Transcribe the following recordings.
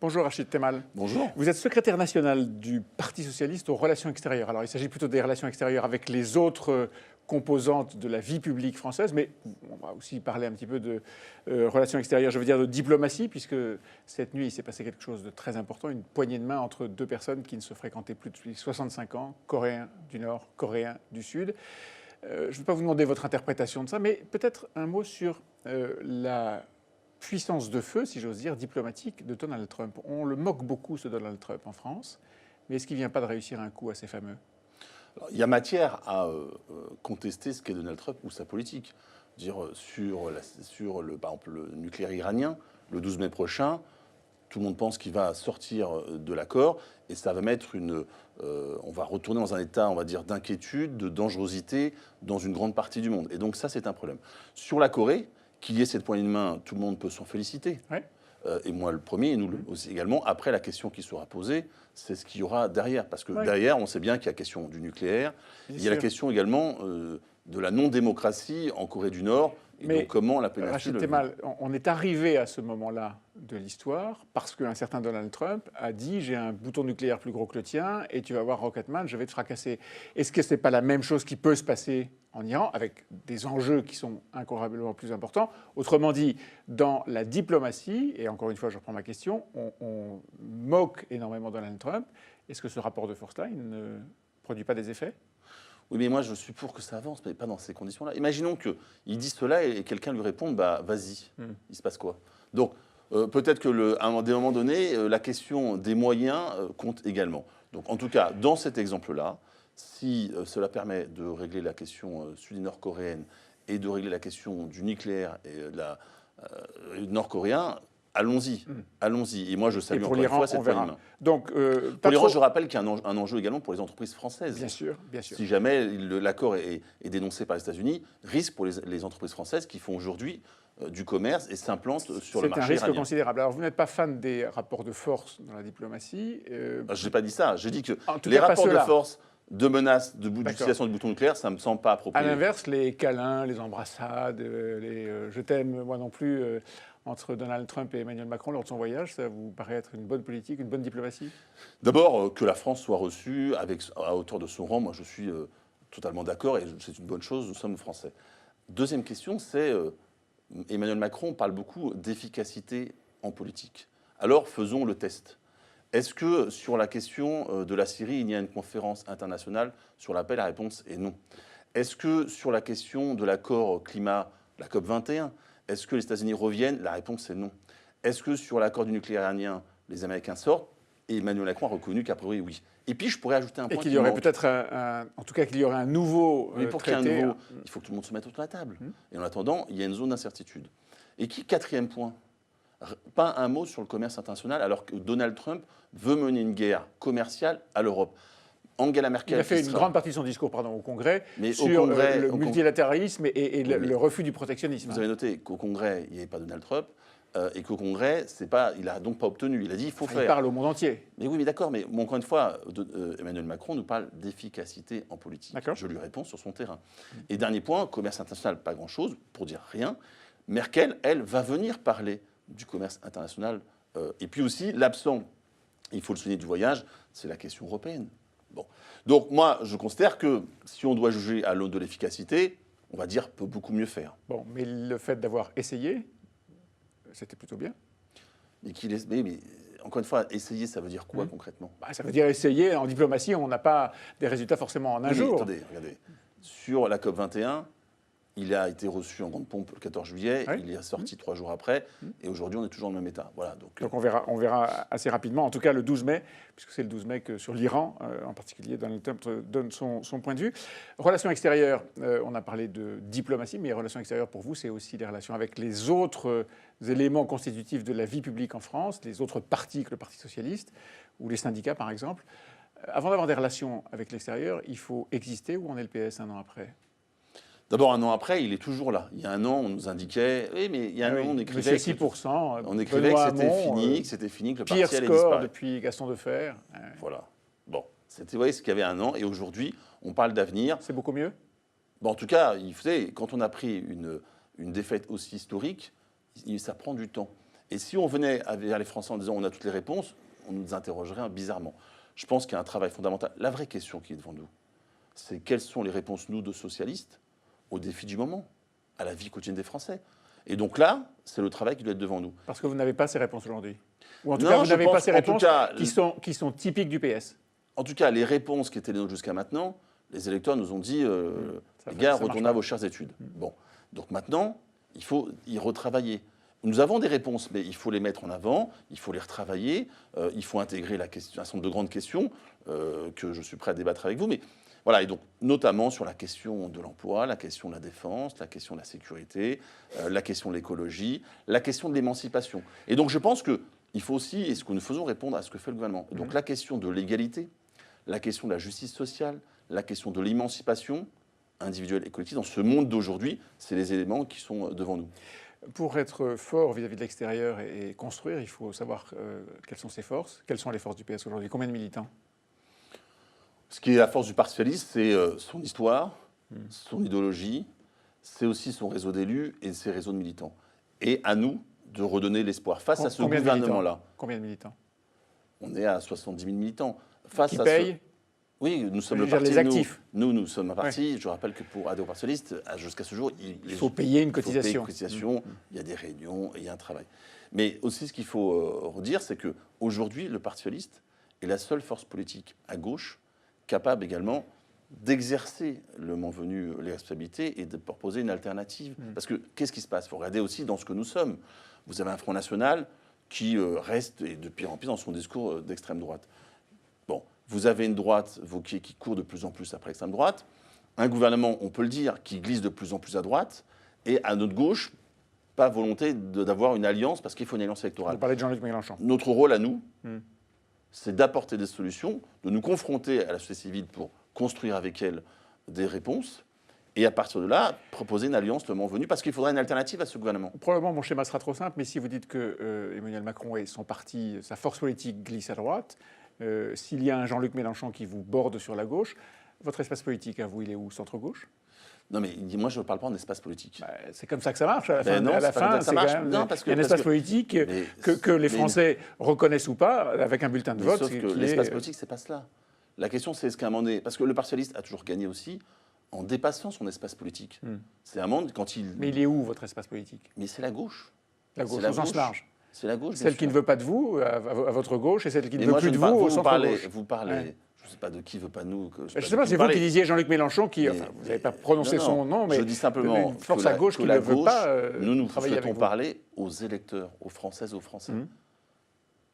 Bonjour Rachid Temal. Bonjour. Vous êtes secrétaire national du Parti socialiste aux relations extérieures. Alors il s'agit plutôt des relations extérieures avec les autres composantes de la vie publique française, mais on va aussi parler un petit peu de relations extérieures, je veux dire de diplomatie, puisque cette nuit il s'est passé quelque chose de très important, une poignée de main entre deux personnes qui ne se fréquentaient plus depuis 65 ans, Coréens du Nord, Coréens du Sud. Je ne vais pas vous demander votre interprétation de ça, mais peut-être un mot sur la puissance de feu, si j'ose dire, diplomatique de Donald Trump. On le moque beaucoup, ce Donald Trump, en France, mais est-ce qu'il ne vient pas de réussir un coup assez fameux? Alors, il y a matière à contester ce qu'est Donald Trump ou sa politique. Dire, par exemple, le nucléaire iranien, le 12 mai prochain, tout le monde pense qu'il va sortir de l'accord et ça va mettre on va retourner dans un état, on va dire, d'inquiétude, de dangerosité dans une grande partie du monde. Et donc ça, c'est un problème. Sur la Corée, qu'il y ait cette poignée de main, tout le monde peut s'en féliciter. Ouais. Et moi le premier, et nous aussi également. Après, la question qui sera posée, c'est ce qu'il y aura derrière. Parce que derrière, on sait bien qu'il y a la question du nucléaire. Il y a la question également de la non-démocratie en Corée du Nord. Et donc comment la péninsule... On est arrivé à ce moment-là de l'histoire parce qu'un certain Donald Trump a dit « j'ai un bouton nucléaire plus gros que le tien et tu vas voir Rocketman, je vais te fracasser ». Est-ce que ce n'est pas la même chose qui peut se passer en Iran, avec des enjeux qui sont incomparablement plus importants? Autrement dit, dans la diplomatie, et encore une fois je reprends ma question, on moque énormément Donald Trump. Est-ce que ce rapport de force-là, il ne produit pas des effets? Oui, mais moi, je suis pour que ça avance, mais pas dans ces conditions-là. Imaginons qu'il dit cela et quelqu'un lui réponde, bah, vas-y, il se passe quoi? Donc, peut-être qu'à un moment donné, la question des moyens compte également. Donc, en tout cas, dans cet exemple-là, si cela permet de régler la question sud-nord-coréenne et de régler la question du nucléaire et nord-coréen, allons-y, allons-y. Et moi, je salue encore une fois cette poignée de main. Donc, pour l'Iran, je rappelle qu'il y a un enjeu également pour les entreprises françaises. Bien sûr, bien sûr. Si jamais l'accord est dénoncé par les États-Unis, risque pour les entreprises françaises qui font aujourd'hui du commerce et s'implantent sur le marché iranien. C'est un risque considérable. Alors, vous n'êtes pas fan des rapports de force dans la diplomatie. Je n'ai pas dit ça. J'ai dit que les rapports de force, de menaces, d'utilisation du bouton nucléaire, ça ne me semble pas approprié. À l'inverse, les câlins, les embrassades, les je t'aime, moi non plus, entre Donald Trump et Emmanuel Macron lors de son voyage, ça vous paraît être une bonne politique, une bonne diplomatie? D'abord, que la France soit reçue à hauteur de son rang, moi je suis totalement d'accord et c'est une bonne chose, nous sommes français. Deuxième question, c'est Emmanuel Macron parle beaucoup d'efficacité en politique. Alors faisons le test. Est-ce que sur la question de la Syrie, il y a une conférence internationale sur la paix? La réponse est non. Est-ce que sur la question de l'accord climat, la COP21, est-ce que les États-Unis reviennent? La réponse est non. Est-ce que sur l'accord du nucléaire iranien, les Américains sortent? Et Emmanuel Macron a reconnu qu'à priori, oui. Et puis, je pourrais ajouter un point. Et qu'il y aurait peut-être, en tout cas, qu'il y aurait un nouveau mais pour traité. Qu'il y ait un nouveau, il faut que tout le monde se mette autour de la table. Et en attendant, il y a une zone d'incertitude. Et quatrième point, pas un mot sur le commerce international, alors que Donald Trump veut mener une guerre commerciale à l'Europe. Angela Merkel... Il a fait une grande partie de son discours au Congrès sur le multilatéralisme et le refus du protectionnisme. Vous avez noté qu'au Congrès, il n'y avait pas Donald Trump et qu'au Congrès, il n'a donc pas obtenu. Il a dit il faut faire. Il parle au monde entier. Mais oui, mais d'accord. Mais encore une fois, Emmanuel Macron nous parle d'efficacité en politique. Je lui réponds sur son terrain. Et dernier point, commerce international, pas grand-chose, pour dire rien. Merkel, elle, va venir parler du commerce international. Et puis aussi, l'absent, il faut le souligner du voyage, c'est la question européenne. Bon. Donc moi, je considère que si on doit juger à l'aune de l'efficacité, on va dire peut beaucoup mieux faire. Bon, mais le fait d'avoir essayé, c'était plutôt bien. Mais encore une fois, essayer, ça veut dire quoi concrètement? Ça veut dire essayer. En diplomatie, on n'a pas des résultats forcément en un jour. Attendez, regardez. Sur la COP21, il a été reçu en grande pompe le 14 juillet, il est sorti 3 jours après, et aujourd'hui on est toujours dans le même état. Voilà, donc on verra assez rapidement, en tout cas le 12 mai, puisque c'est le 12 mai que sur l'Iran, en particulier, Donald Trump donne son point de vue. Relations extérieures, on a parlé de diplomatie, mais les relations extérieures pour vous, c'est aussi les relations avec les autres éléments constitutifs de la vie publique en France, les autres partis que le Parti socialiste, ou les syndicats par exemple. Avant d'avoir des relations avec l'extérieur, il faut exister, ou on est le PS un an après? D'abord, un an après, il est toujours là. Il y a un an, on nous indiquait... Oui, mais il y a un an, on écrivait... 6%. On écrivait que c'était fini, que le parti allait disparaître. Pire score depuis Gaston Defferre. Voilà. Bon, vous voyez ce qu'il y avait un an. Et aujourd'hui, on parle d'avenir. C'est beaucoup mieux? Bon, en tout cas, quand on a pris une défaite aussi historique, ça prend du temps. Et si on venait vers les Français en disant on a toutes les réponses, on nous interrogerait bizarrement. Je pense qu'il y a un travail fondamental. La vraie question qui est devant nous, c'est quelles sont les réponses, nous, de socialistes, aux défis du moment, à la vie quotidienne des Français. Et donc là, c'est le travail qui doit être devant nous. Parce que vous n'avez pas ces réponses aujourd'hui. Ou en tout Non, cas, vous je n'avez pense, pas ces en tout réponses cas, qui sont typiques du PS. En tout cas, les réponses qui étaient les nôtres jusqu'à maintenant, les électeurs nous ont dit les ça gars, marche retournez pas. à vos chères études. Bon. Donc maintenant, il faut y retravailler. Nous avons des réponses, mais il faut les mettre en avant, il faut les retravailler, il faut intégrer un certain nombre de grandes questions que je suis prêt à débattre avec vous. Mais voilà, et donc notamment sur la question de l'emploi, la question de la défense, la question de la sécurité, la question de l'écologie, la question de l'émancipation. Et donc je pense qu'il faut aussi, et ce que nous faisons, répondre à ce que fait le gouvernement. Donc la question de l'égalité, la question de la justice sociale, la question de l'émancipation individuelle et collective, dans ce monde d'aujourd'hui, c'est les éléments qui sont devant nous. Pour être fort vis-à-vis de l'extérieur et construire, il faut savoir quelles sont ses forces. Quelles sont les forces du PS aujourd'hui? Combien de militants? Ce qui est la force du Parti socialiste, c'est son histoire, son idéologie, c'est aussi son réseau d'élus et ses réseaux de militants. Et à nous de redonner l'espoir face à ce gouvernement-là. Combien de militants? On est à 70 000 militants. Qui payent? Oui, nous sommes Je le veux dire, parti. les actifs. Nous sommes un parti. Je rappelle que pour adhérer au Parti socialiste, jusqu'à ce jour, il faut payer une cotisation. Il faut payer une cotisation, il y a des réunions et il y a un travail. Mais aussi, ce qu'il faut redire, c'est qu'aujourd'hui, le Parti socialiste est la seule force politique à gauche capable également d'exercer le moment venu les responsabilités et de proposer une alternative. Parce que qu'est-ce qui se passe? Il faut regarder aussi dans ce que nous sommes. Vous avez un Front National qui reste, et de pire en pire, dans son discours d'extrême droite. Bon, vous avez une droite Wauquiez qui court de plus en plus après l'extrême droite, un gouvernement, on peut le dire, qui glisse de plus en plus à droite, et à notre gauche, pas volonté d'avoir une alliance, parce qu'il faut une alliance électorale. Vous parlez de Jean-Luc Mélenchon. Notre rôle à nous, c'est d'apporter des solutions, de nous confronter à la société civile pour construire avec elle des réponses, et à partir de là, proposer une alliance le moment venu, parce qu'il faudra une alternative à ce gouvernement. Probablement, mon schéma sera trop simple, mais si vous dites que Emmanuel Macron et son parti, sa force politique glisse à droite, s'il y a un Jean-Luc Mélenchon qui vous borde sur la gauche, votre espace politique, à vous, il est où? Centre-gauche? Non, mais moi, je ne parle pas en espace politique. Bah, c'est comme ça que ça marche. À la fin, Non, à la c'est pas comme fin, ça que ça c'est marche. quand même Non, parce il y a un espace politique que les Français reconnaissent ou pas, avec un bulletin de vote. Sauf que l'espace politique, c'est pas cela. La question, c'est est-ce qu'à un moment donné... Parce que le Parti socialiste a toujours gagné aussi en dépassant son espace politique. C'est un monde quand il... Mais il est où, votre espace politique? Mais c'est la gauche. La gauche, au sens large. C'est la gauche, celle qui ne veut pas de vous, à votre gauche, et celle qui ne veut moi, plus de vous, au centre-gauche. Vous parlez... Je ne sais pas de qui veut pas nous. Je ne sais pas, c'est vous qui disiez Jean-Luc Mélenchon, qui, enfin, vous n'avez pas prononcé son nom, mais je dis simplement une force à gauche qui ne veut pas nous travailler avec souhaitons vous. parler aux électeurs, aux Françaises et aux Français.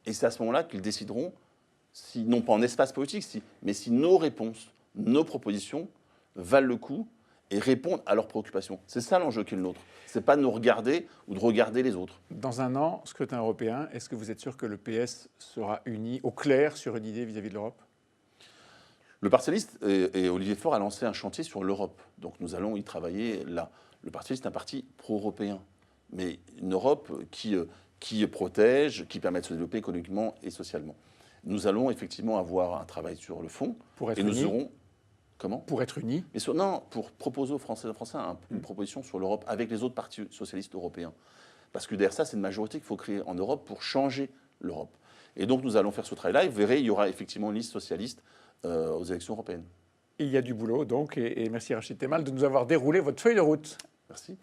Et c'est à ce moment-là qu'ils décideront, si, non pas en espace politique, mais si nos réponses, nos propositions valent le coup et répondent à leurs préoccupations. C'est ça l'enjeu qui est le nôtre. Ce n'est pas de nous regarder ou de regarder les autres. Dans un an, scrutin européen, est-ce que vous êtes sûr que le PS sera uni au clair sur une idée vis-à-vis de l'Europe? Le Parti socialiste et Olivier Faure a lancé un chantier sur l'Europe. Donc nous allons y travailler là. Le Parti socialiste est un parti pro-européen, mais une Europe qui protège, qui permet de se développer économiquement et socialement. Nous allons effectivement avoir un travail sur le fond. Pour être et nous unis. aurons... Comment? Pour être unis. Mais non, pour proposer aux Français et aux Français une proposition sur l'Europe avec les autres partis socialistes européens. Parce que derrière ça, c'est une majorité qu'il faut créer en Europe pour changer l'Europe. Et donc nous allons faire ce travail-là. Et vous verrez, il y aura effectivement une liste socialiste aux élections européennes. Il y a du boulot, donc, et merci Rachid Temal de nous avoir déroulé votre feuille de route. Merci.